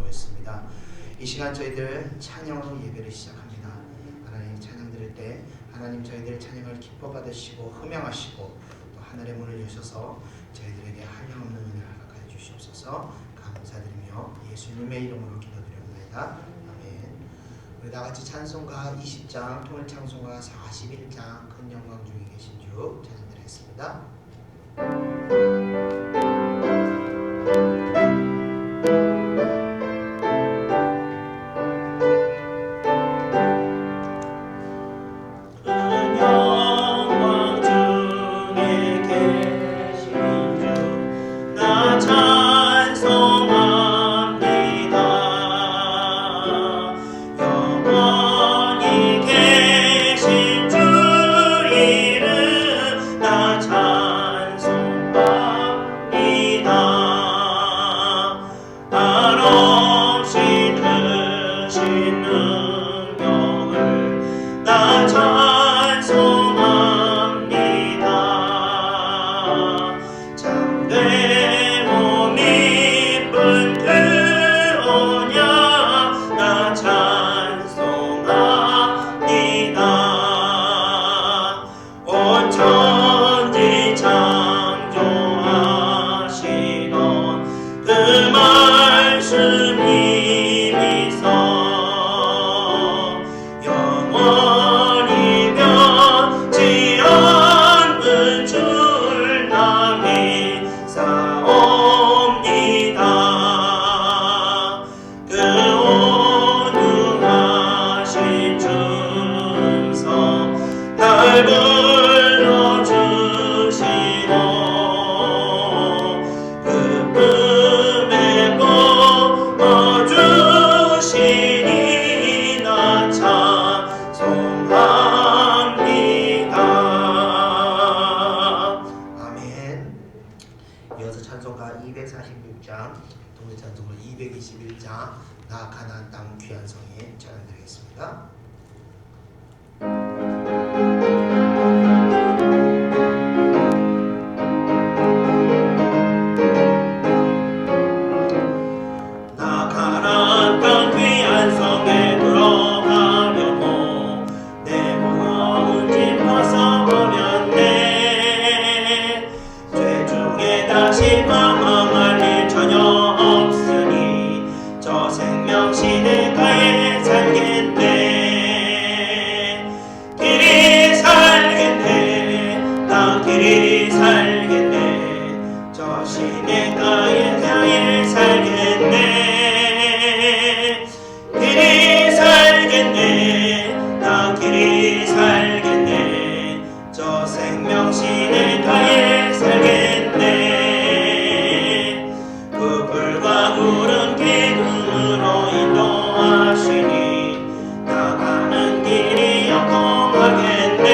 기도하고 있습니다. 이 시간 저희들 찬양으로 예배를 시작합니다. 하나님 찬양 드릴 때 하나님 저희들 찬양을 기뻐 받으시고 흠양하시고 또 하늘의 문을 여셔서 저희들에게 한량없는 은혜를 허락하여 주시옵소서. 감사드리며 예수님의 이름으로 기도드립니다. 아멘. 우리 다같이 찬송가 20장 통일 찬송가 41장 큰 영광 중에 계신 주 찬양드리겠습니다. 이어서 찬송가 246장, 동네 찬송가 221장, 나 가나안 땅 귀한 성에 찬양드리겠습니다. 나 가나안 땅 귀한 성에 들어가려고 내 무거운 짐 벗어버렸네. 다시 방황할 일 전혀 없으니 저 생명 시내가에 살겠네. 길이 살겠네. 나 길이 살겠네. 저 시내가에 살겠네. 길이 살겠네. 나 길이 살겠네. 저 생명 시내가에 살겠네. 구름 기둥으로 인도하시니 나가는 길이 영통하겠네.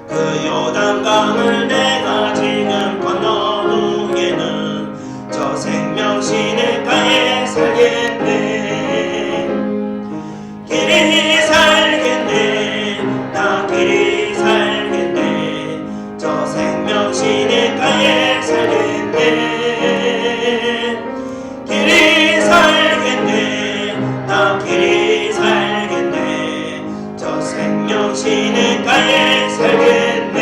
그 요단강을 내가 지금 건너 후에는 저 생명 시내가에 살겠네. 길이 살겠네. 나 길이 살겠네. 저 생명 시내가에 살겠네. 길이 살겠네. 나 길이 살겠네. 저 생명 시내가에 살겠네.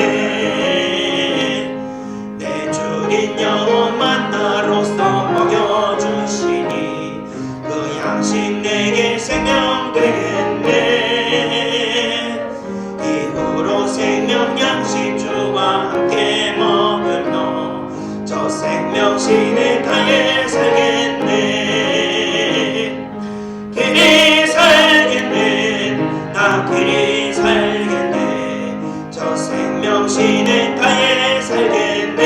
내 주린 영혼만 나로서 먹여주시니 그 양식 내게 생명 되겠네. 이후로 생명 양식 주와 함께 먹으며 저 생명 시내가에 살겠네. 길이 살겠네. 나 길이 살겠네. 저 생명 시내가에 살겠네.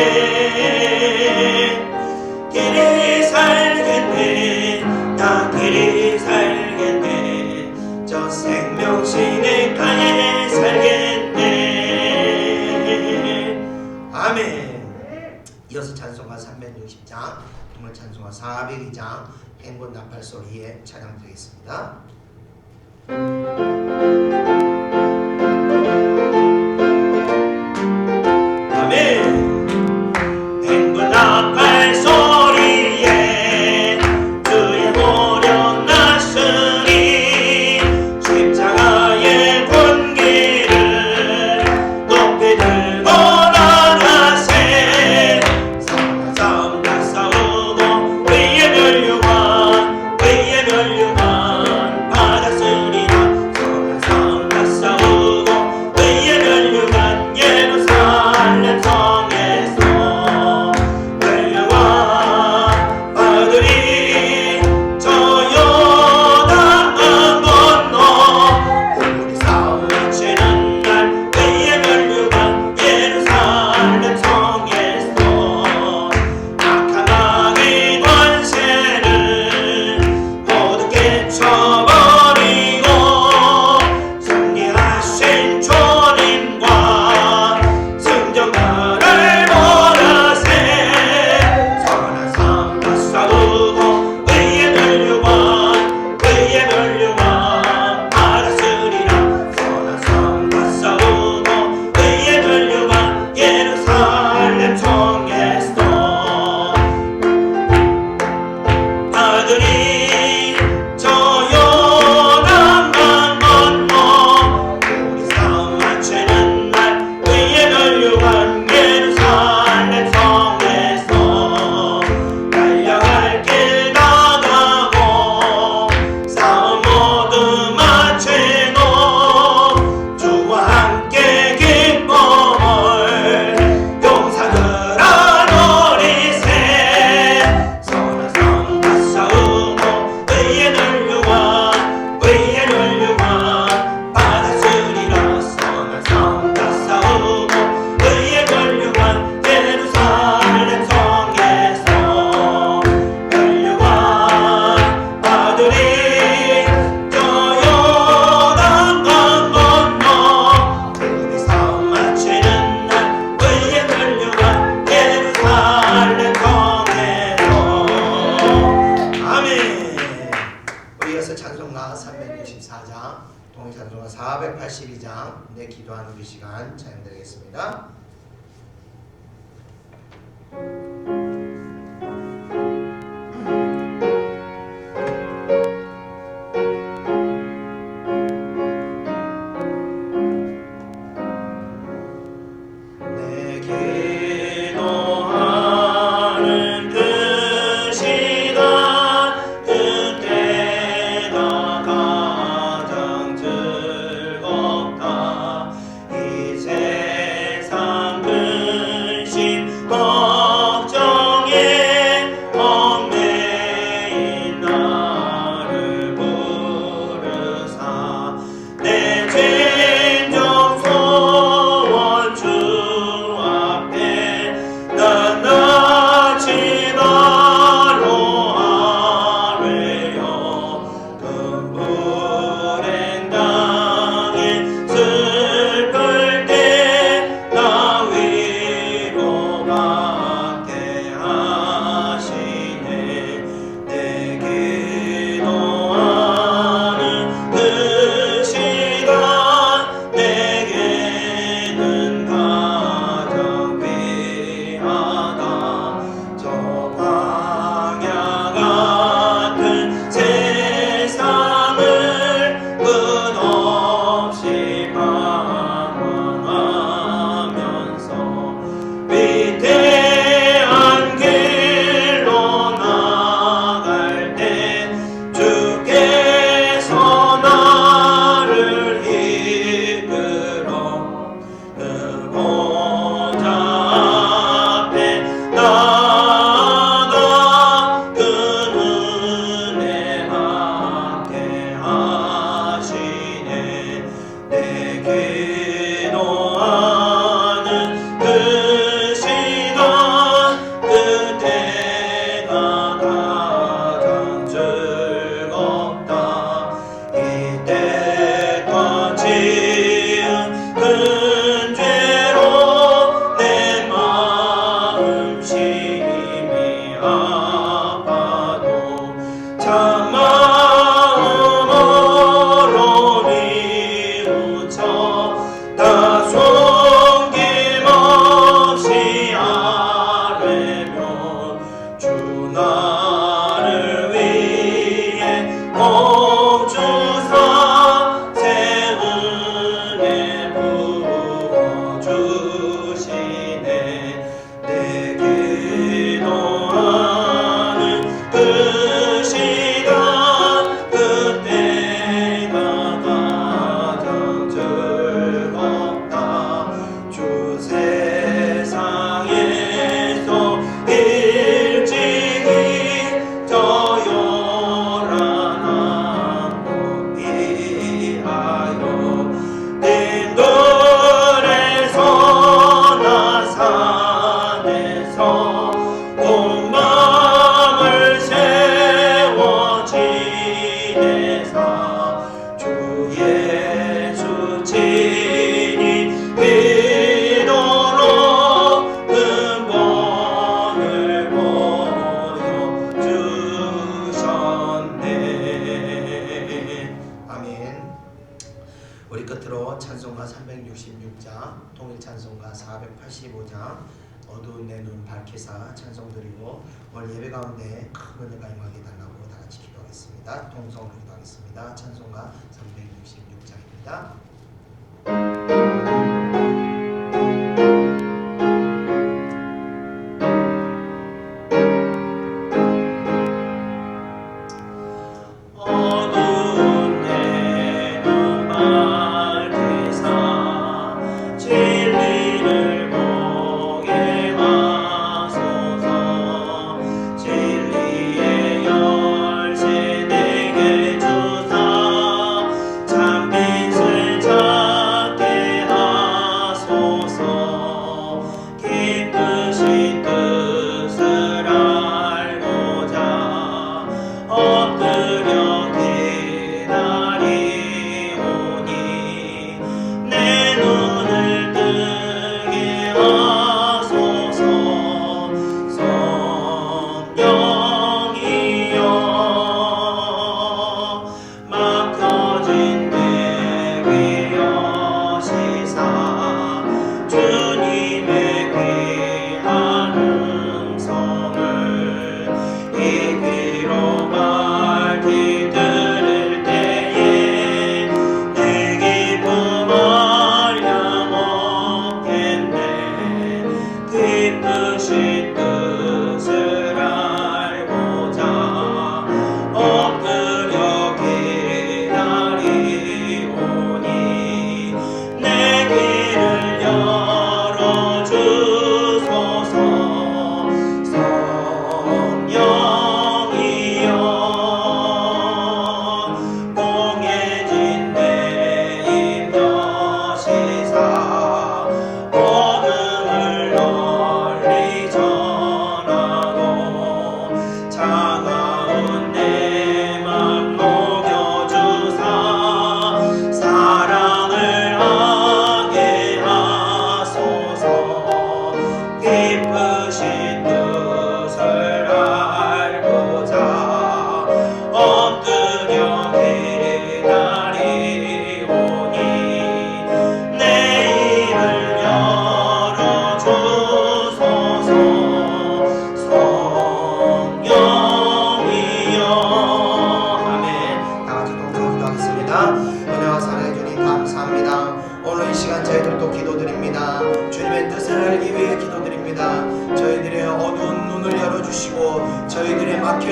길이 살겠네. 나 길이 살겠네. 저 생명 시내가에 살겠네. 아멘. 이어서 찬송가 360장, 동물 찬송가 402장, 행군 나팔 소리에 찬양드리겠습니다. 아멘. 행군 나팔 소리에 통일찬송가 482장 내 기도하는 그 시간 찬양드리겠습니다. 찬송가 366장, 통일찬송가 485장, 어두운 내 눈 밝히사 찬송드리고 오늘 예배 가운데 큰 은혜가 임하게 달라고 다 같이 기도하겠습니다. 통성으로 기도하겠습니다. 찬송가 366장입니다. 진리의 열쇠 내게 주사 참 빛을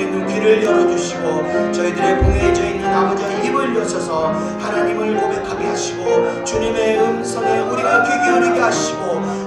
닫혀져 있는 귀를 열어주시고 저희들의 봉해져 있는 아버지의 입을 여셔서 하나님을 고백하게 하시고 주님의 음성에 우리가 귀 기울이게 하시고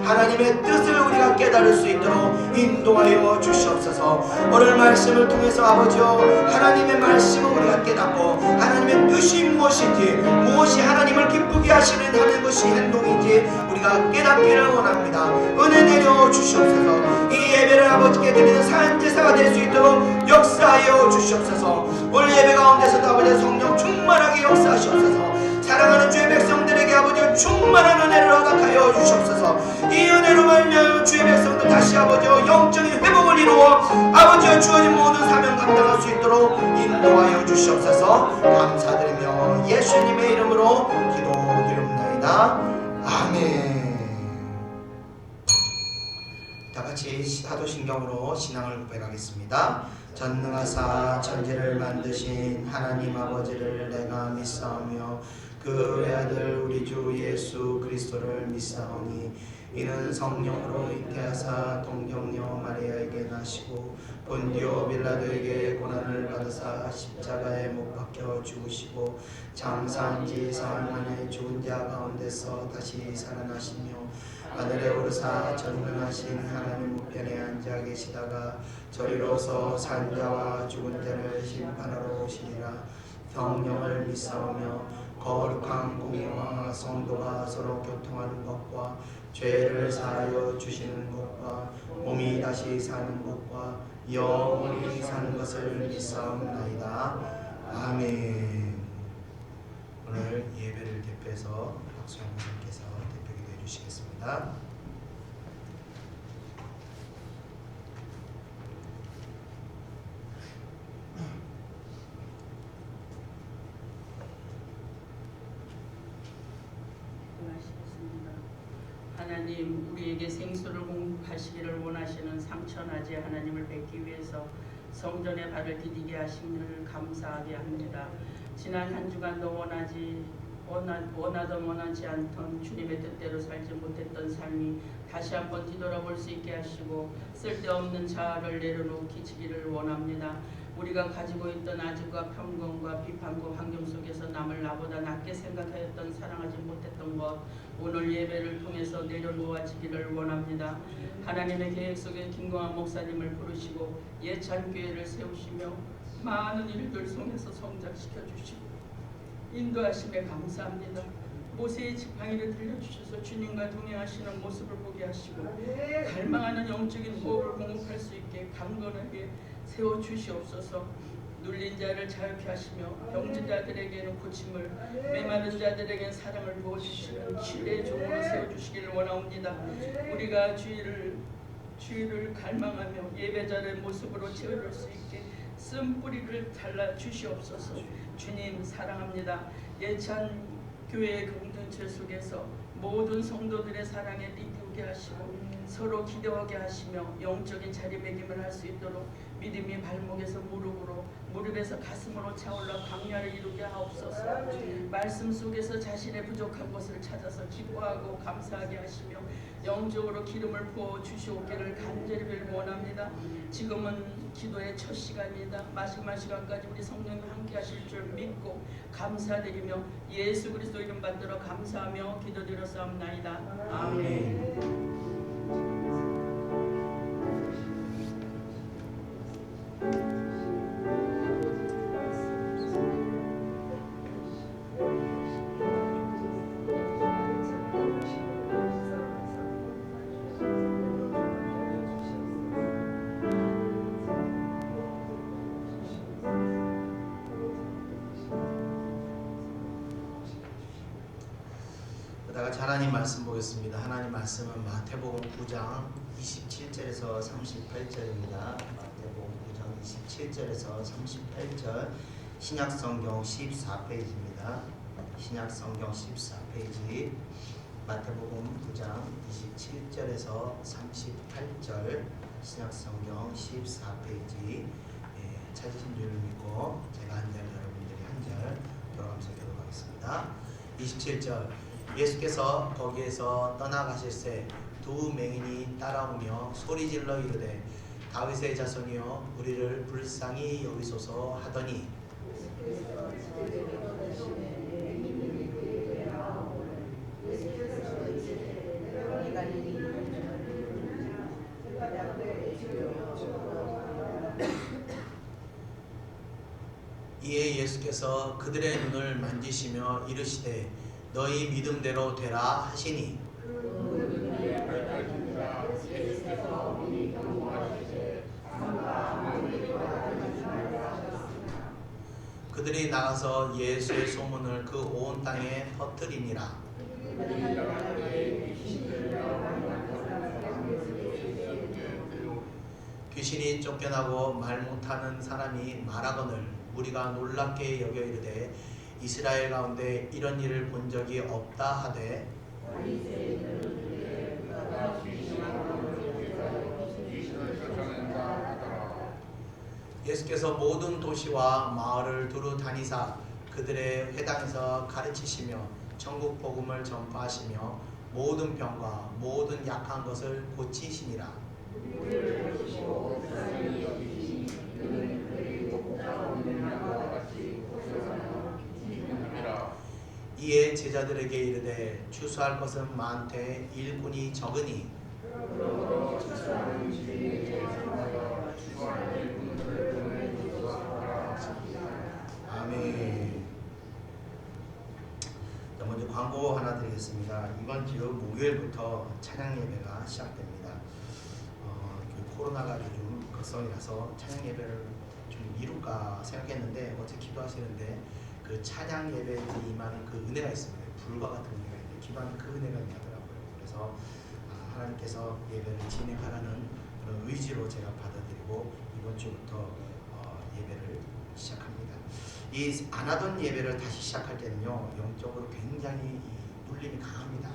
하나님의 뜻을 우리가 깨달을 수 있도록 인도하여 주시옵소서. 오늘 말씀을 통해서 아버지여 하나님의 말씀을 우리가 깨닫고 하나님의 뜻이 무엇인지 무엇이 하나님을 기쁘게 하는 것이 행동인지 우리가 깨닫기를 원합니다. 은혜 내려 주시옵소서. 이 예배를 아버지께 드리는 산제사가 될 수 있도록 역사하여 주시옵소서. 오늘 예배 가운데서도 아버지 성령 충만하게 역사하시옵소서. 사랑하는 주의 백성들에게 아버지 충만한 은혜를 허락하여 주시옵소서. 이 은혜로 말미암아 주의 백성도 다시 아버지 영적인 회복을 이루어 아버지와 주어진 모든 사명 감당할 수 있도록 인도하여 주시옵소서. 감사드리며 예수님의 이름으로 기도드립니다. 아멘. 다같이 사도신경으로 신앙을 고백하겠습니다. 전능하사 천지를 만드신 하나님 아버지를 내가 믿사오며 그 외아들 우리 주 예수 그리스도를 믿사오니 이는 성령으로 잉태하사 동정녀 마리아에게 나시고 본디오 빌라도에게 고난을 받으사 십자가에 못 박혀 죽으시고 장사한 지 사흘 만에 죽은 자 가운데서 다시 살아나시며 하늘에 오르사 전능하신 하나님 우편에 앉아 계시다가 저리로서 산 자와 죽은 자를 심판하러 오시리라. 성령을 믿사오며 거룩한 공의와 성도가 서로 교통하는 것과 죄를 사하여 주시는 것과 몸이 다시 사는 것과 영원히 사는 것을 믿사옵나이다. 아멘. 오늘 예배를 대표해서 박수영 목사님께서 대표기도 해주시겠습니다. 하나님, 우리에게 생수를 공급하시기를 원하시는 삼천하지 하나님을 뵙기 위해서 성전에 발을 디디게 하심을 감사하게 합니다. 지난 한 주간도 원하던 원하지 않던 주님의 뜻대로 살지 못했던 삶이 다시 한번 뒤돌아볼 수 있게 하시고 쓸데없는 자아를 내려놓기를 원합니다. 우리가 가지고 있던 아집과 편견과 비판과 환경 속에서 남을 나보다 낮게 생각하였던 사랑하지 못했던 것 오늘 예배를 통해서 내려놓아지기를 원합니다. 하나님의 계획 속에 김광환 목사님을 부르시고 예찬교회를 세우시며 많은 일들 속에서 성장시켜 주시고 인도하심에 감사합니다. 모세의 지팡이를 들려주셔서 주님과 동행하시는 모습을 보게 하시고 갈망하는 영적인 호흡을 공급할 수 있게 강건하게 세워주시옵소서. 눌린 자를 자유케 하시며 병든 자들에게는 고침을 메마른 자들에게는 사랑을 부어주시는 진리의 종으로 세워주시기를 원하옵니다. 우리가 주의를 갈망하며 예배자의 모습으로 채워줄 수 있게 쓴 뿌리를 잘라 주시옵소서. 주님 사랑합니다. 예찬 교회의 공동체 속에서 모든 성도들의 사랑에 띠띠우게 하시고 서로 기도하게 하시며 영적인 자리매김을 할 수 있도록 믿음이 발목에서 무릎으로 무릎에서 가슴으로 차올라 광야를 이루게 하옵소서. 말씀 속에서 자신의 부족한 것을 찾아서 기뻐하고 감사하게 하시며 영적으로 기름을 부어 주시옵기를 간절히 원합니다. 지금은 기도의 첫 시간이다. 마지막 시간까지 우리 성령님 함께 하실 줄 믿고 감사드리며 예수 그리스도 이름 받들어 감사하며 기도드렸사옵나이다. 아멘. 하나님 말씀 보겠습니다. 하나님 말씀은 마태복음 9장 27절에서 38절입니다. 마태복음 9장 27절에서 38절 신약성경 14페이지입니다. 신약성경 14페이지 마태복음 9장 27절에서 38절 신약성경 14페이지 찾으신 줄 믿고 제가 한 절 여러분들이 한 절 돌아가면서 기도하겠습니다. 27절 예수께서 거기에서 떠나가실새 두 맹인이 따라오며 소리질러 이르되 다윗의 자손이여 우리를 불쌍히 여기소서 하더니 이에 예수께서 그들의 눈을 만지시며 이르시되 너희 믿음대로 되라 하시니 그들이 나가서 예수의 소문을 그 온 땅에 퍼뜨리니라. 귀신이 쫓겨나고 말 못하는 사람이 말하거늘 우리가 놀랍게 여겨 이르되 이스라엘 가운데 이런 일을 본 적이 없다 하되 예수께서 모든 도시와 마을을 두루 다니사 그들의 회당에서 가르치시며 천국 복음을 전파하시며 모든 병과 모든 약한 것을 고치시니라. 이에 제자들에게 이르되 추수할 것은 많되 일꾼이 적으니 아멘. 자, 먼저 광고 하나 드리겠습니다. 이번 주 목요일부터 찬양 예배가 시작됩니다. 코로나가 요즘 걱정이라서 찬양 예배를 좀 미룰까 생각했는데 어제 기도하시는데 그 찬양 예배에 임하는 그 은혜가 있습니다. 불과 같은 은혜가 있는데 기도하는 그 은혜가 있더라고요. 그래서 하나님께서 예배를 진행하라는 그런 의지로 제가 받아들이고 이번 주부터 예배를 시작합니다. 이 안 하던 예배를 다시 시작할 때는요 영적으로 굉장히 눌림이 강합니다.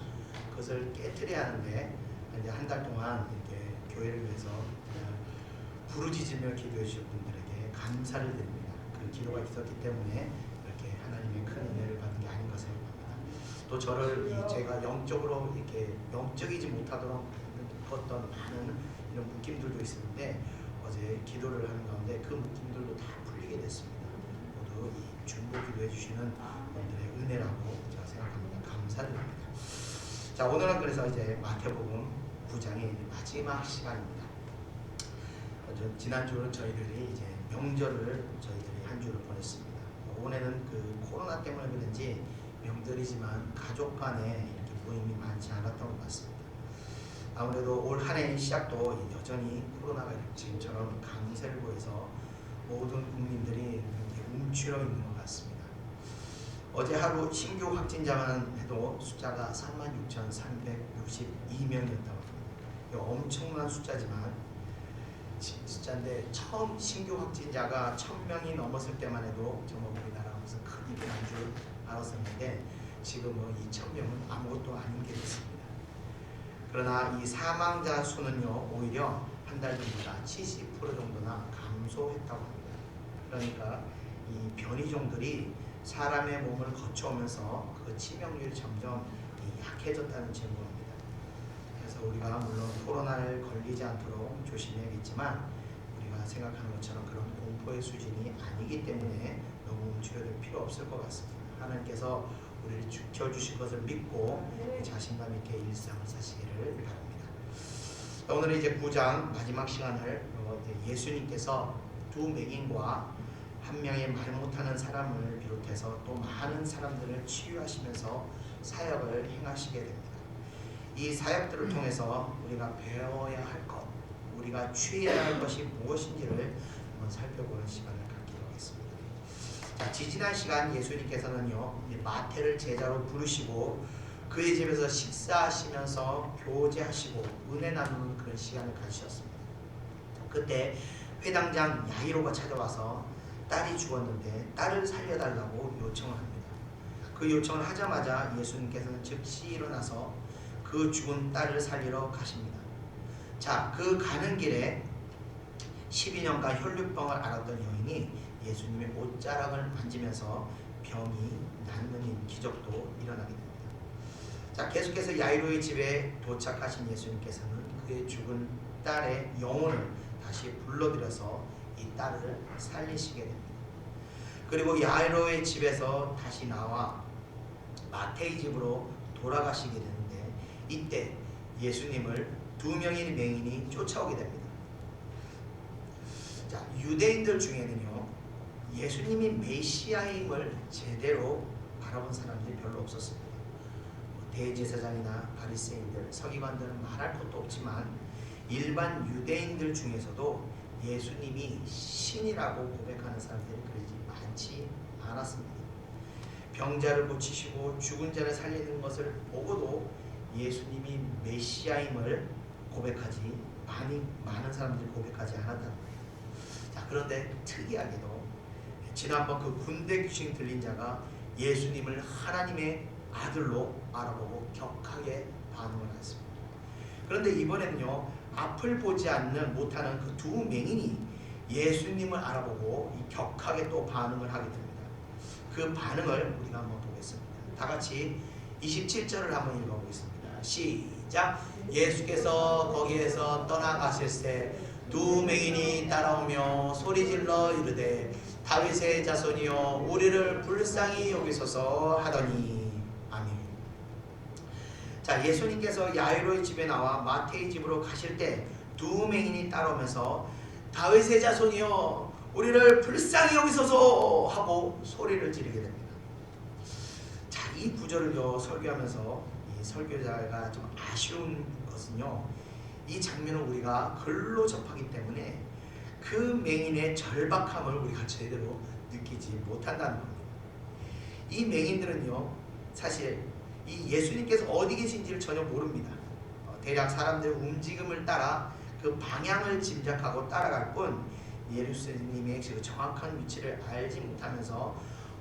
그것을 깨뜨려야 하는데 이제 한 달 동안 이렇게 교회를 위해서 부르짖으며 기도해 주신 분들에게 감사를 드립니다. 그 기도가 있었기 때문에 이렇게 하나님의 큰 은혜를 받은 게 아닌가 생각합니다. 또 저를 제가 영적으로 이렇게 영적이지 못하도록 어떤 많은 이런 묶임들도 있었는데 어제 기도를 하는 가운데 그 묶임들도 다 풀리게 됐습니다. 모두 이 중보 기도해 주시는 분들의 은혜라고 제가 생각합니다. 감사를 드립니다. 자, 오늘은 그래서 이제 마태복음 9장의 마지막 시간입니다. 지난주는 저희들이 이제 명절을 저희들이 한 주를 보냈습니다. 이번에는 그 코로나 때문에 그런지 명절이지만 가족 간에 이렇게 모임이 많지 않았던 것 같습니다. 아무래도 올 한 해의 시작도 여전히 코로나가 지금처럼 강세를 보여서 모든 국민들이 이렇게 움츠러 있는 것 같습니다. 어제 하루 신규 확진자만 해도 숫자가 36,362명이었다고 합니다. 엄청난 숫자지만 숫자인데 처음 신규 확진자가 1,000명이 넘었을 때만 해도 정말 우리나라가 무슨 큰일이 난 줄 알았었는데 지금은 2,000명은 아무것도 아닌 게 됐습니다. 그러나 이 사망자 수는요 오히려 한 달 전보다 70% 정도나 감소했다고 합니다. 그러니까 이 변이종들이 사람의 몸을 거쳐오면서 그 치명률이 점점 약해졌다는 증거입니다. 그래서 우리가 물론 코로나를 걸리지 않도록 조심해야겠지만 우리가 생각하는 것처럼 그런 공포의 수준이 아니기 때문에 너무 움츠려들 필요 없을 것 같습니다. 하나님께서 우리를 지켜주실 것을 믿고 자신감 있게 일상을 사시기를 바랍니다. 오늘은 이제 9장 마지막 시간을 예수님께서 두 맹인과 한 명의 말 못하는 사람을 비롯해서 또 많은 사람들을 치유하시면서 사역을 행하시게 됩니다. 이 사역들을 통해서 우리가 배워야 할 것, 우리가 취해야 할 것이 무엇인지를 한번 살펴보는 시간을 갖기로 하겠습니다. 자, 지지난 시간 예수님께서는요 마태를 제자로 부르시고 그의 집에서 식사하시면서 교제하시고 은혜 나누는 그런 시간을 가지셨습니다. 그때 회당장 야이로가 찾아와서 딸이 죽었는데 딸을 살려달라고 요청을 합니다. 그 요청을 하자마자 예수님께서는 즉시 일어나서 그 죽은 딸을 살리러 가십니다. 자, 그 가는 길에 12년간 혈류병을 앓았던 여인이 예수님의 옷자락을 만지면서 병이 낫는 기적도 일어나게 됩니다. 자, 계속해서 야이로의 집에 도착하신 예수님께서는 그의 죽은 딸의 영혼을 다시 불러들여서 이 딸을 살리시게 됩니다. 그리고 야이로의 집에서 다시 나와 마태의 집으로 돌아가시게 되는데 이때 예수님을 두 명의 맹인이 쫓아오게 됩니다. 자, 유대인들 중에는요 예수님이 메시아임을 제대로 바라본 사람들이 별로 없었습니다. 대제사장이나 바리새인들, 서기관들은 말할 것도 없지만 일반 유대인들 중에서도 예수님이 신이라고 고백하는 사람들이 그렇게 많지 않았습니다. 병자를 고치시고 죽은 자를 살리는 것을 보고도 예수님이 메시아임을 고백하지 많은 사람들이 고백하지 않았다는 거예요. 자, 그런데 특이하게도 지난번 그 군대 귀신 들린 자가 예수님을 하나님의 아들로 알아보고 격하게 반응을 했습니다. 그런데 이번에는요 앞을 보지 못하는 그 두 맹인이 예수님을 알아보고 격하게 또 반응을 하게 됩니다. 그 반응을 우리가 한번 보겠습니다. 다 같이 27절을 한번 읽어보겠습니다. 시작. 예수께서 거기에서 떠나가실새 두 맹인이 따라오며 소리질러 이르되 다윗의 자손이여 우리를 불쌍히 여기소서 하더니. 아멘. 자, 예수님께서 야이로의 집에 나와 마태의 집으로 가실 때 두 맹인이 따라오면서 다윗의 자손이여 우리를 불쌍히 여기소서 하고 소리를 지르게 됩니다. 자, 이 구절을요 설교하면서 이 설교자가 좀 아쉬운 것은요 이 장면을 우리가 글로 접하기 때문에 그 맹인의 절박함을 우리가 제대로 느끼지 못한다는 겁니다. 이 맹인들은요 사실 이 예수님께서 어디 계신지를 전혀 모릅니다. 대략 사람들의 움직임을 따라 그 방향을 짐작하고 따라갈 뿐 예수님의 그 정확한 위치를 알지 못하면서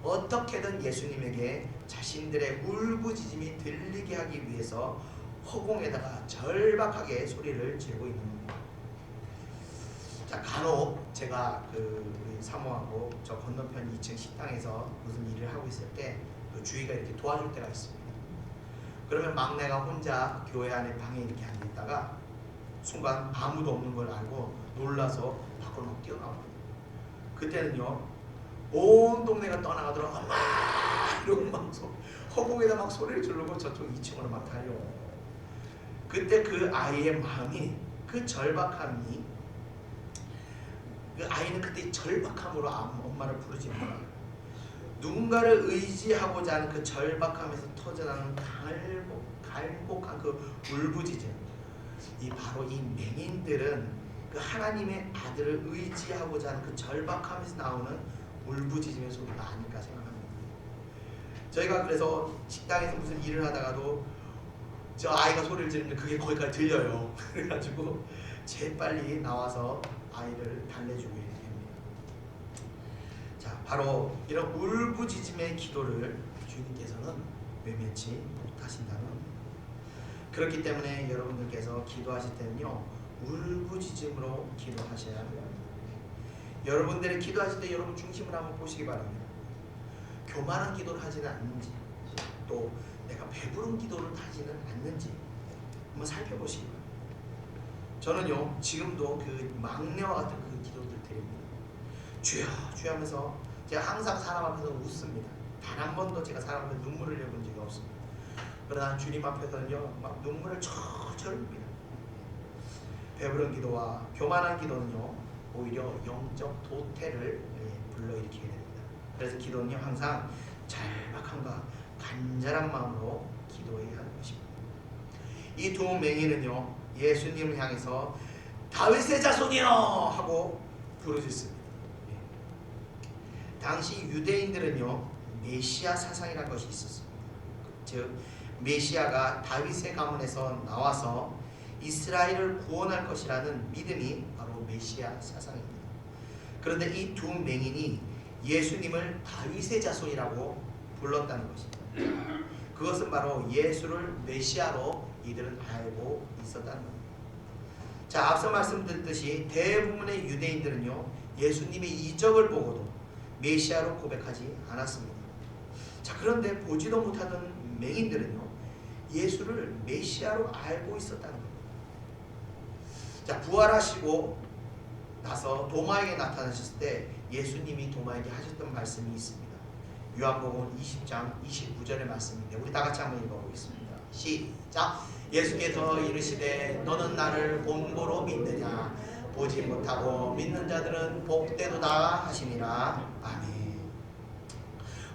어떻게든 예수님에게 자신들의 울부짖음이 들리게 하기 위해서 허공에다가 절박하게 소리를 지르고 있는 겁니다. 자, 간혹 제가 우리 사모하고 저 건너편 2층 식당에서 무슨 일을 하고 있을 때 그 주위가 이렇게 도와줄 때가 있습니다. 그러면 막내가 혼자 교회 안에 방에 이렇게 앉아 있다가 순간 아무도 없는 걸 알고 놀라서 밖으로 막 뛰어나옵니다. 그때는요 온 동네가 떠나가더라고 엄마 이러고 막 허공에다 막 소리를 지르고 저쪽 2층으로 막 달려옵니다. 그때 그 아이의 마음이 그 절박함이 그 아이는 그때 절박함으로 엄마를 부르지는 거예요. 누군가를 의지하고자 하는 그 절박함에서 터져나는 갈복한 그 울부짖음, 바로 이 맹인들은 그 하나님의 아들을 의지하고자 하는 그 절박함에서 나오는 울부짖음의 소리가 아닐까 생각합니다. 저희가 그래서 식당에서 무슨 일을 하다가도 저 아이가 소리를 지르면 그게 거기까지 들려요. 그래가지고 재빨리 나와서 아이를 달래주고 됩니다. 자, 바로 이런 울부짖음의 기도를 주님께서는 외면치 못하신다는 겁니다. 그렇기 때문에 여러분들께서 기도하실 때는요 울부짖음으로 기도하셔야 합니다. 여러분들의 기도하실 때 여러분 중심을 한번 보시기 바랍니다. 교만한 기도를 하지는 않는지, 또 내가 배부른 기도를 하지는 않는지 한번 살펴보시기 바랍니다. 저는요 지금도 그 막내와 같은 그 기도들 드립니다. 주여 주여 하면서 제가 항상 사람 앞에서 웃습니다. 단 한 번도 제가 사람 앞에 눈물을 흘려본 적이 없습니다. 그러나 주님 앞에서는요 막 눈물을 철철 흘립니다. 배부른 기도와 교만한 기도는요 오히려 영적 도태를 불러일으키게 됩니다. 그래서 기도는요 항상 절박함과 간절한 마음으로 기도해야 하는 것입니다. 이 두 맹인은요 예수님을 향해서 다윗의 자손이여 하고 부르짖습니다. 당시 유대인들은요 메시아 사상이라는 것이 있었습니다. 즉 메시아가 다윗의 가문에서 나와서 이스라엘을 구원할 것이라는 믿음이 바로 메시아 사상입니다. 그런데 이 두 맹인이 예수님을 다윗의 자손이라고 불렀다는 것입니다. 그것은 바로 예수를 메시아로 이들은 알고 있었다는 겁니다. 자, 앞서 말씀드렸듯이 대부분의 유대인들은요 예수님의 이적을 보고도 메시아로 고백하지 않았습니다. 자, 그런데 보지도 못하던 맹인들은요 예수를 메시아로 알고 있었다는 겁니다. 자, 부활하시고 나서 도마에게 나타나셨을 때 예수님이 도마에게 하셨던 말씀이 있습니다. 요한복음 20장 29절의 말씀인데 우리 다 같이 한번 읽어보겠습니다. 시작. 예수께서 이르시되 너는 나를 본고로 믿느냐 보지 못하고 믿는 자들은 복되도다 하시니라. 아멘.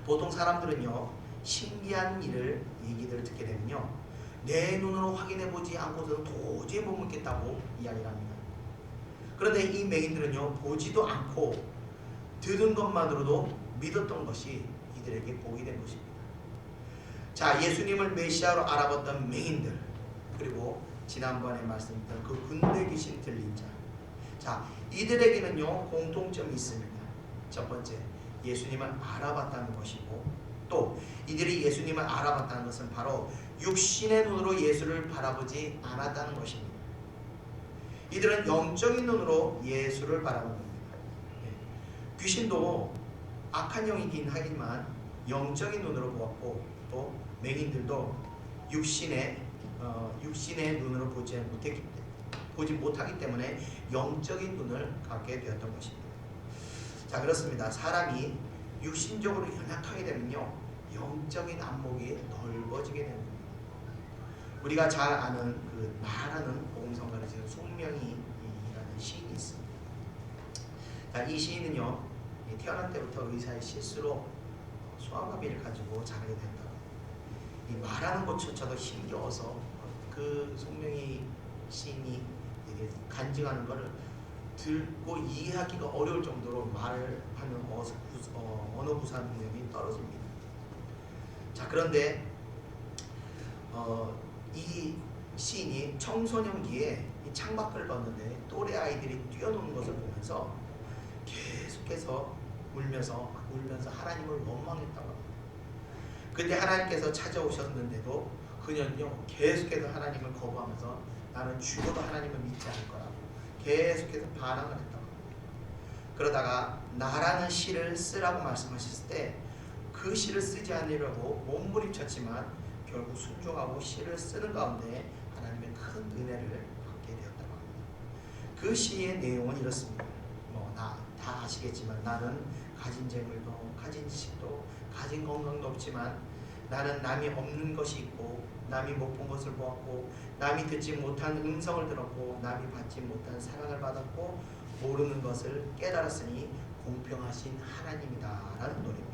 보통 사람들은요 신기한 얘기들을 듣게 되면요 내 눈으로 확인해 보지 않고서는 도저히 못 믿겠다고 이야기를 합니다. 그런데 이 맹인들은요 보지도 않고 들은 것만으로도 믿었던 것이 이들에게 복이 된 것입니다. 자, 예수님을 메시아로 알아봤던 맹인들, 그리고 지난번에 말씀드렸던 그 군대 귀신 들린 자, 자, 이들에게는요 공통점이 있습니다. 첫 번째, 예수님을 알아봤다는 것이고, 또 이들이 예수님을 알아봤다는 것은 바로 육신의 눈으로 예수를 바라보지 않았다는 것입니다. 이들은 영적인 눈으로 예수를 바라본 겁니다. 귀신도 악한 영이긴 하지만 영적인 눈으로 보았고, 또 맹인들도 육신의 눈으로 보지 못하기 때문에 영적인 눈을 갖게 되었던 것입니다. 자, 그렇습니다. 사람이 육신적으로 연약하게 되면요 영적인 안목이 넓어지게 됩니다. 우리가 잘 아는 그 말하는 복음성가를 지은 송명희라는 시인이 있습니다. 자, 이 시인은요 태어날 때부터 의사의 실수로 소아마비를 가지고 자라게 된다. 이 말하는 것조차도 힘겨워서 그 송명희 시인이 간증하는 것을 듣고 이해하기가 어려울 정도로 말을 하는 언어 구사 능력이 떨어집니다. 자, 그런데 이 시인이 청소년기에 이 창밖을 봤는데 또래 아이들이 뛰어노는 것을 보면서 계속해서 울면서 하나님을 원망했다고 합니다. 그때 하나님께서 찾아오셨는데도 그녀는요 계속해서 하나님을 거부하면서 나는 죽어도 하나님을 믿지 않을 거라고 계속해서 반항을 했다고 합니다. 그러다가 나라는 시를 쓰라고 말씀하셨을 때 그 시를 쓰지 않으려고 몸부림쳤지만 결국 순종하고 시를 쓰는 가운데 하나님의 큰 은혜를 받게 되었다고 합니다. 그 시의 내용은 이렇습니다. 다 아시겠지만 나는 가진 재물도 가진 지식도 가진 건강도 없지만 나는 남이 없는 것이 있고 남이 못 본 것을 보았고 남이 듣지 못한 음성을 들었고 남이 받지 못한 사랑을 받았고 모르는 것을 깨달았으니 공평하신 하나님이다 라는 노래입니다.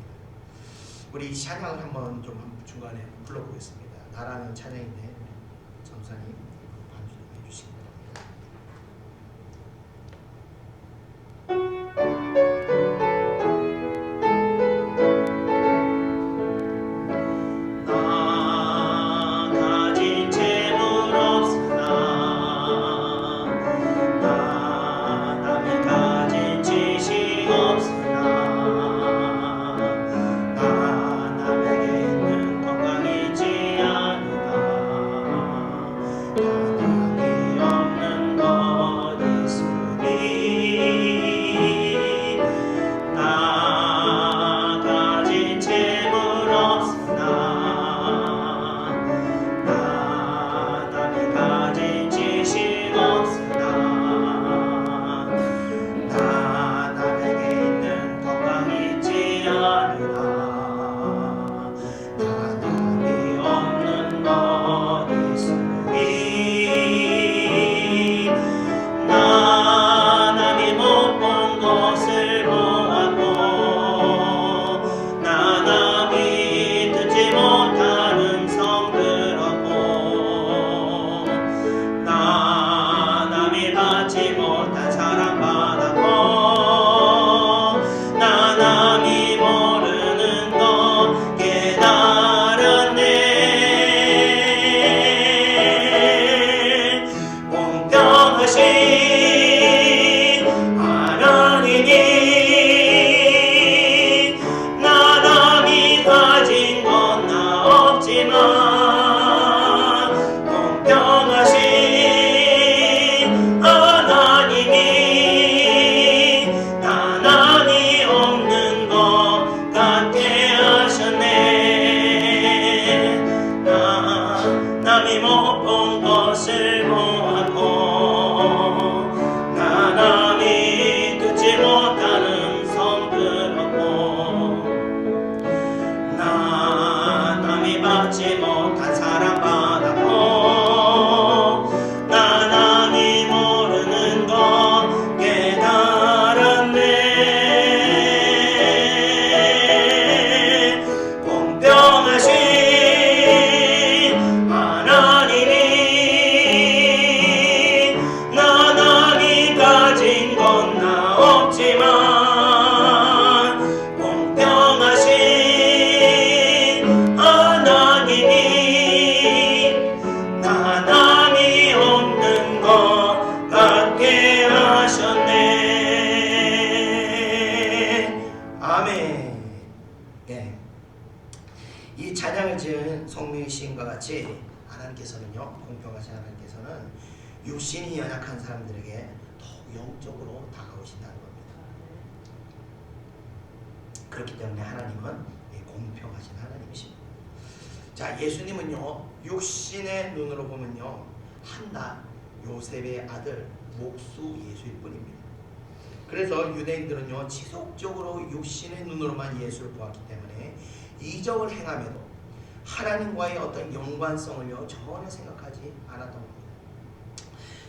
우리 찬양을 한번 좀 중간에 불러보겠습니다. 나라는 찬양인데 전사님 반주 좀 해주시기 바랍니다. 아멘. 예. 이 찬양을 지은 송명희 시인과 같이 하나님께서는요, 공평하신 하나님께서는 육신이 연약한 사람들에게 더욱 영적으로 다가오신다는 겁니다. 그렇기 때문에 하나님은 공평하신 하나님이십니다. 자, 예수님은요, 육신의 눈으로 보면요, 한나 요셉의 아들 목수 예수일 뿐입니다. 그래서 유대인들은요, 지속적으로 육신의 눈으로만 예수를 보았기 때문에 이적을 행함에도 하나님과의 어떤 연관성을요 전혀 생각하지 않았던 겁니다.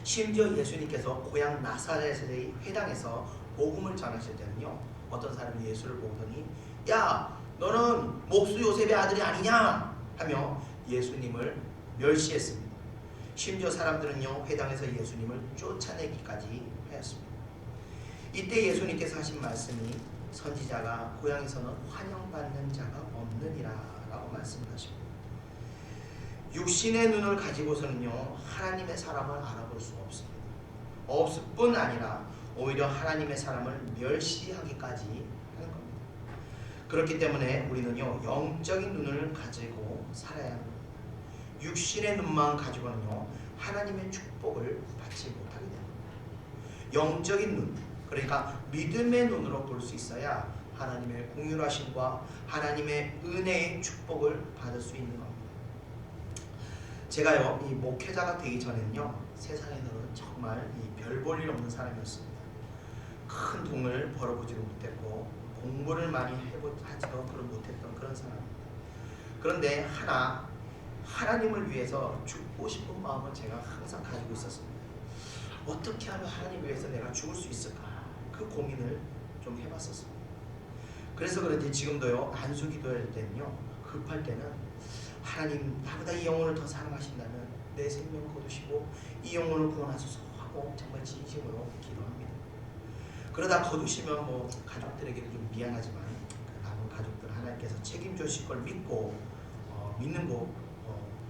심지어 예수님께서 고향 나사렛의 회당에서 복음을 전하실 때는요, 어떤 사람이 예수를 보더니 야, 너는 목수 요셉의 아들이 아니냐 하며 예수님을 멸시했습니다. 심지어 사람들은요, 회당에서 예수님을 쫓아내기까지 하였습니다. 이때 예수님께서 하신 말씀이 선지자가 고향에서는 환영받는 자가 없느니라 라고 말씀하십니다. 육신의 눈을 가지고서는요, 하나님의 사람을 알아볼 수가 없습니다. 없을 뿐 아니라 오히려 하나님의 사람을 멸시하기까지 하는 겁니다. 그렇기 때문에 우리는요, 영적인 눈을 가지고 살아야 합니다. 육신의 눈만 가지고는요, 하나님의 축복을 받지 못하게 됩니다. 영적인 눈, 그러니까 믿음의 눈으로 볼 수 있어야 하나님의 공유하심과 하나님의 은혜의 축복을 받을 수 있는 겁니다. 제가요, 이 목회자가 되기 전에는요, 세상에서는 정말 별 볼 일 없는 사람이었습니다. 큰 돈을 벌어보지도 못했고 공부를 많이 하지도 못했던 그런 사람입니다. 그런데 하나님을 위해서 죽고 싶은 마음을 제가 항상 가지고 있었습니다. 어떻게 하면 하나님 위해서 내가 죽을 수 있을까? 그 고민을 좀 해봤었습니다. 그래서 그런지 지금도요, 안수 기도할 때는요, 급할 때는 하나님, 나보다 이 영혼을 더 사랑하신다면 내 생명 거두시고 이 영혼을 구원하소서 하고 정말 진심으로 기도합니다. 그러다 거두시면 뭐 가족들에게도 좀 미안하지만 그 남은 가족들 하나님께서 책임져 주실 걸 믿고 믿는 거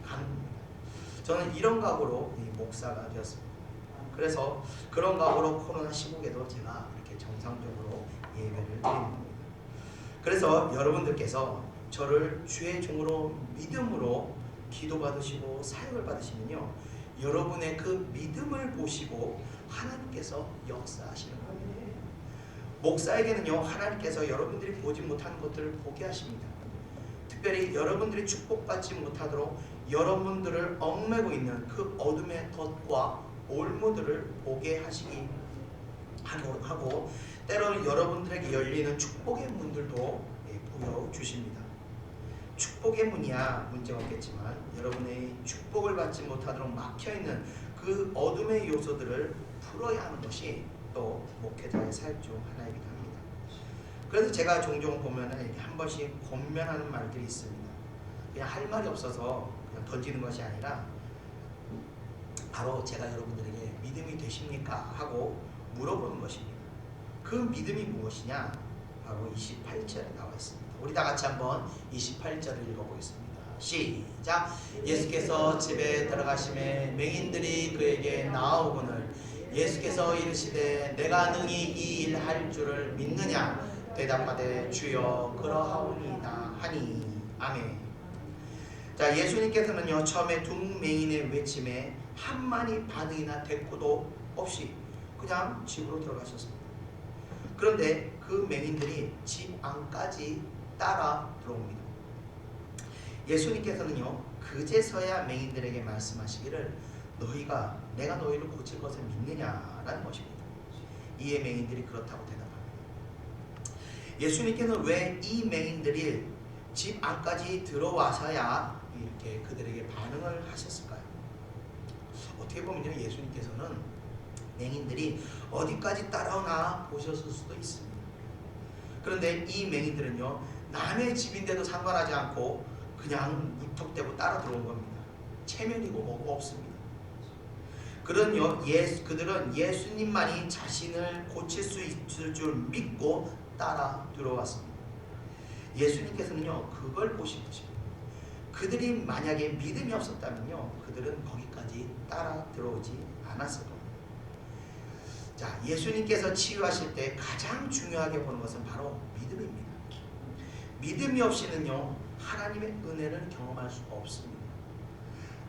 가는 겁니다. 저는 이런 각오로 목사가 되었습니다. 그래서 그런 각오로 코로나 시국에도 제가 이렇게 정상적으로 예배를 드리는 겁니다. 그래서 여러분들께서 저를 주의 종으로 믿음으로 기도받으시고 사역을 받으시면요, 여러분의 그 믿음을 보시고 하나님께서 역사하시는 겁니다. 목사에게는요, 하나님께서 여러분들이 보지 못하는 것들을 보게 하십니다. 특별히 여러분들이 축복받지 못하도록 여러분들을 얽매고 있는 그 어둠의 덫과 올무들을 보게 하시기 하고 때로는 여러분들에게 열리는 축복의 문들도 보여주십니다. 축복의 문이야 문제가 없겠지만 여러분의 축복을 받지 못하도록 막혀있는 그 어둠의 요소들을 풀어야 하는 것이 또 목회자의 사역 중 하나이기도 합니다. 그래서 제가 종종 보면은 이렇게 한 번씩 권면하는 말들이 있습니다. 그냥 할 말이 없어서 그냥 던지는 것이 아니라 바로 제가 여러분들에게 믿음이 되십니까? 하고 물어보는 것입니다. 그 믿음이 무엇이냐? 바로 28절에 나와 있습니다. 우리 다 같이 한번 28절을 읽어보겠습니다. 시작! 예수께서 집에 들어가심에 맹인들이 그에게 나아오거늘 예수께서 이르시되 내가 능히 이 일 할 줄을 믿느냐? 대답하되 주여 그러하오니이다 하니. 아멘. 자, 예수님께서는요, 처음에 두 맹인의 외침에 한마디 반응이나 대꾸도 없이 그냥 집으로 들어가셨습니다. 그런데 그 맹인들이 집 안까지 따라 들어옵니다. 예수님께서는요, 그제서야 맹인들에게 말씀하시기를 너희가 내가 너희를 고칠 것을 믿느냐라는 것입니다. 이에 맹인들이 그렇다고 대답합니다. 예수님께서는 왜 이 맹인들이 집 안까지 들어와서야 이렇게 그들에게 반응을 하셨을까요? 어떻게 보면요, 예수님께서는 맹인들이 어디까지 따라오나 보셨을 수도 있습니다. 그런데 이 맹인들은요, 남의 집인데도 상관하지 않고 그냥 무턱대고 따라 들어온 겁니다. 체면이고 뭐고 없습니다. 그들은 예수님만이 자신을 고칠 수 있을 줄 믿고 따라 들어왔습니다. 예수님께서는요, 그걸 보신 것입니다. 그들이 만약에 믿음이 없었다면요, 그들은 거기까지 따라 들어오지 않았을 겁니다. 자, 예수님께서 치유하실 때 가장 중요하게 보는 것은 바로 믿음입니다. 믿음이 없이는요 하나님의 은혜를 경험할 수가 없습니다.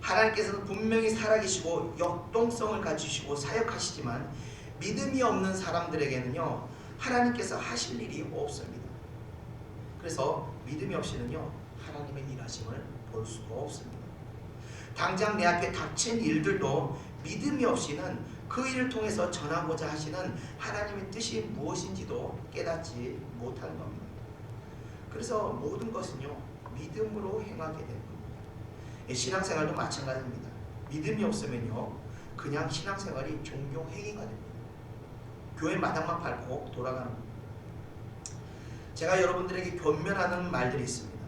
하나님께서는 분명히 살아계시고 역동성을 갖추시고 사역하시지만 믿음이 없는 사람들에게는요 하나님께서 하실 일이 없습니다. 그래서 믿음이 없이는요 하나님의 일하심을 볼 수가 없습니다. 당장 내 앞에 닥친 일들도 믿음이 없이는 그 일을 통해서 전하고자 하시는 하나님의 뜻이 무엇인지도 깨닫지 못하는 겁니다. 그래서 모든 것은요 믿음으로 행하게 되는 겁니다. 신앙생활도 마찬가지입니다. 믿음이 없으면요 그냥 신앙생활이 종교 행위가 됩니다. 교회 마당만 밟고 돌아가는 겁니다. 제가 여러분들에게 권면하는 말들이 있습니다.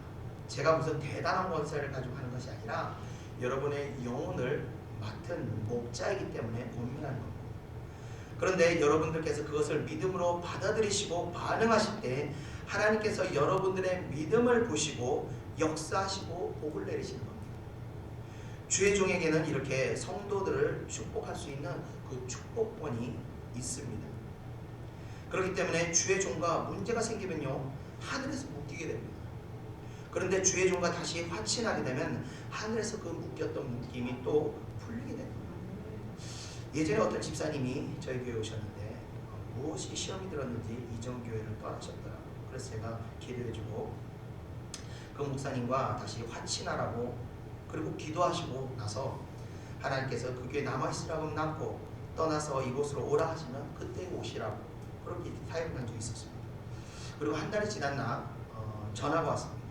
제가 무슨 대단한 권세를 가지고 하는 것이 아니라 여러분의 영혼을 맡은 목자이기 때문에 권면하는 겁니다. 그런데 여러분들께서 그것을 믿음으로 받아들이시고 반응하실 때 하나님께서 여러분들의 믿음을 보시고 역사하시고 복을 내리시는 겁니다. 주의 종에게는 이렇게 성도들을 축복할 수 있는 그 축복권이 있습니다. 그렇기 때문에 주의 종과 문제가 생기면요 하늘에서 묶이게 됩니다. 그런데 주의 종과 다시 화친하게 되면 하늘에서 그 묶였던 묶임이 또 풀리게 됩니다. 예전에 어떤 집사님이 저희 교회에 오셨는데 무엇이 시험이 들었는지 이전 교회를 떠나셨더라고요. 그래서 제가 기도해주고 그 목사님과 다시 화친하라고 그리고 기도하시고 나서 하나님께서 그 교회에 남아있으라고 남고 떠나서 이곳으로 오라 하시면 그때 오시라고 그렇게 사역을 한 적이 있었습니다. 그리고 한 달이 지났나 전화가 왔습니다.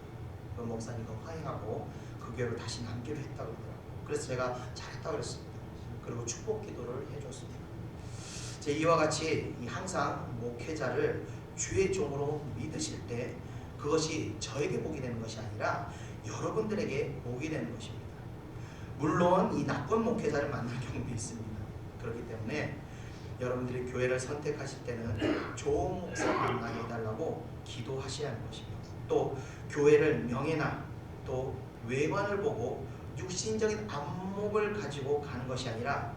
그 목사님과 화해하고 그 교회로 다시 남기로 했다고 그러더라고요. 그래서 제가 잘했다고 그랬습니다. 그리고 축복 기도를 해줬습니다. 제 이와 같이 항상 목회자를 주의 종으로 믿으실 때 그것이 저에게 복이 되는 것이 아니라 여러분들에게 복이 되는 것입니다. 물론 이 나쁜 목회자를 만날 경우도 있습니다. 그렇기 때문에 여러분들이 교회를 선택하실 때는 좋은 목사 만나게 해달라고 기도하셔야 하는 것입니다. 또 교회를 명예나 또 외관을 보고 육신적인 안목을 가지고 가는 것이 아니라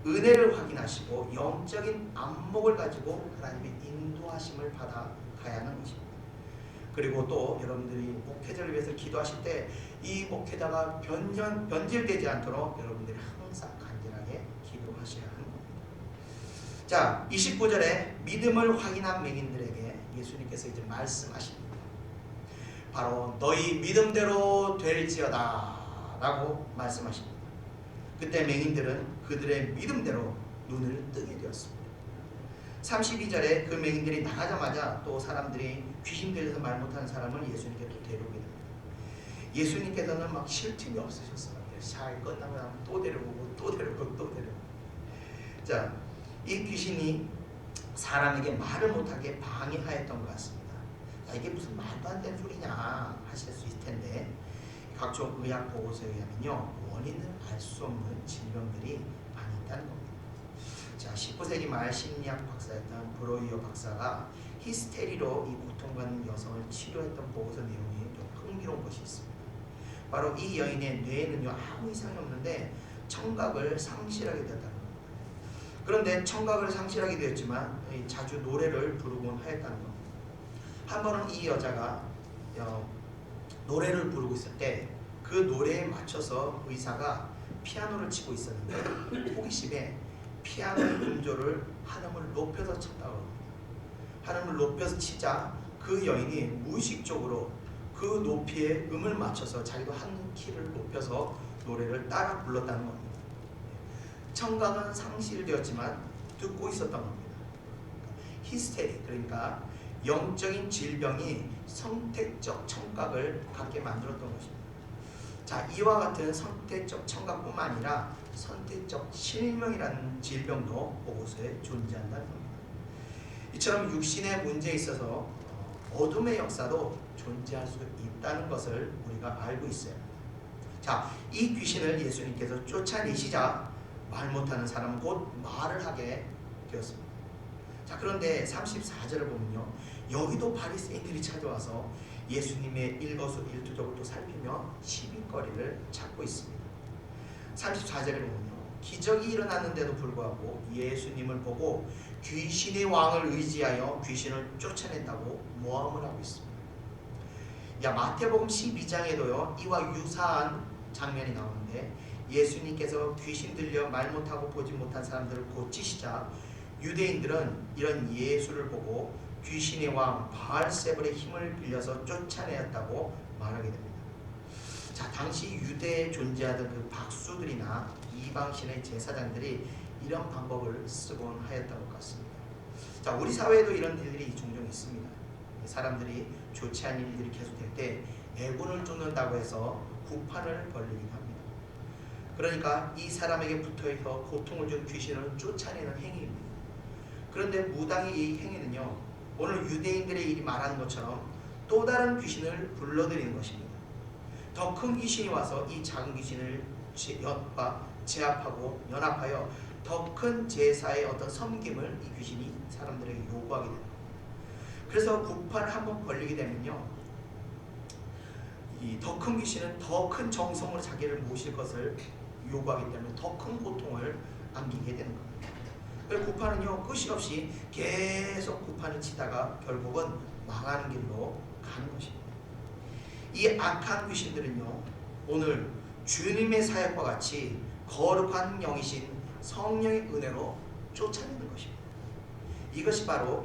은혜를 확인하시고 영적인 안목을 가지고 하나님의 인도하심을 받아 가야 하는 것입니다. 그리고 또 여러분들이 목회자를 위해서 기도하실 때 이 목회자가 변질되지 않도록 여러분들이 항상 간절하게 기도하셔야 하는 겁니다. 자, 29절에 믿음을 확인한 맹인들에게 예수님께서 이제 말씀하십니다. 바로 너희 믿음대로 될지어다 라고 말씀하십니다. 그때 맹인들은 그들의 믿음대로 눈을 뜨게 되었습니다. 32절에 그 맹인들이 나가자마자 또 사람들이 귀신 들려서 말 못하는 사람을 예수님께 또 데려오게 됩니다. 예수님께서는 막 쉴 틈이 없으셨어요. 샤이 끝나면 또 데려오고 또 데려오고 또 데려오고. 자, 이 귀신이 사람에게 말을 못하게 방해하였던 것 같습니다. 자, 이게 무슨 말도 안 되는 소리냐 하실 수 있을 텐데 각종 의학 보고서에 의하면요 원인을 알 수 없는 질병들이 많이 있다는 겁니다. 자, 19세기 말 심리학 박사였던 브로이어 박사가 히스테리로 이 고통받는 여성을 치료했던 보고서 내용이 좀 흥미로운 것이 있습니다. 바로 이 여인의 뇌에는요 아무 이상이 없는데 청각을 상실하게 되었다는 겁니다. 그런데 청각을 상실하게 되었지만 자주 노래를 부르곤 하였다는 겁니다. 한 번은 이 여자가 노래를 부르고 있을 때 그 노래에 맞춰서 의사가 피아노를 치고 있었는데 호기심에 피아노의 음조를 한음을 높여서 쳤다고 합니다. 한음을 높여서 치자 그 여인이 무의식적으로 그 높이의 음을 맞춰서 자기도 한 키를 높여서 노래를 따라 불렀다는 겁니다. 청각은 상실되었지만 듣고 있었던 겁니다. 히스테리, 그러니까 영적인 질병이 선택적 청각을 갖게 만들었던 것입니다. 자, 이와 같은 선택적 청각뿐만 아니라 선택적 실명이라는 질병도 보고서에 존재한다는 겁니다. 이처럼 육신의 문제에 있어서 어둠의 역사도 존재할 수 있다는 것을 우리가 알고 있어요. 자, 이 귀신을 예수님께서 쫓아내시자 말 못하는 사람은 곧 말을 하게 되었습니다. 자, 그런데 34절을 보면요, 여기도 바리새인들이 찾아와서 예수님의 일거수일투족을 또 살피며 시비거리를 찾고 있습니다. 34절에 보면요, 기적이 일어났는데도 불구하고 예수님을 보고 귀신의 왕을 의지하여 귀신을 쫓아낸다고 모함을 하고 있습니다. 마태복음 12장에도요 이와 유사한 장면이 나오는데 예수님께서 귀신 들려 말 못하고 보지 못한 사람들을 고치시자 유대인들은 이런 예수를 보고 귀신의 왕 바알세불의 힘을 빌려서 쫓아내었다고 말하게 됩니다. 자, 당시 유대에 존재하던 그 박수들이나 이방신의 제사장들이 이런 방법을 쓰곤 하였던 것 같습니다. 자, 우리 사회에도 이런 일들이 종종 있습니다. 사람들이 좋지 않은 일들이 계속될 때 애군을 쫓는다고 해서 구판을 벌리기도 합니다. 그러니까 이 사람에게 붙어있어 고통을 준 귀신을 쫓아내는 행위입니다. 그런데 무당의 이 행위는요, 오늘 유대인들의 일이 말하는 것처럼 또 다른 귀신을 불러들이는 것입니다. 더 큰 귀신이 와서 이 작은 귀신을 제압하고 연합하여 더 큰 제사의 어떤 섬김을 이 귀신이 사람들에게 요구하게 됩니다. 그래서 구판을 한번 벌리게 되면요, 이 더 큰 귀신은 더 큰 정성으로 자기를 모실 것을 요구하기 때문에 더 큰 고통을 안기게 되는 겁니다. 그래서 구판은요 끝이 없이 계속 구판을 치다가 결국은 망하는 길로 가는 것입니다. 이 악한 귀신들은요 오늘 주님의 사역과 같이 거룩한 영이신 성령의 은혜로 쫓아내는 것입니다. 이것이 바로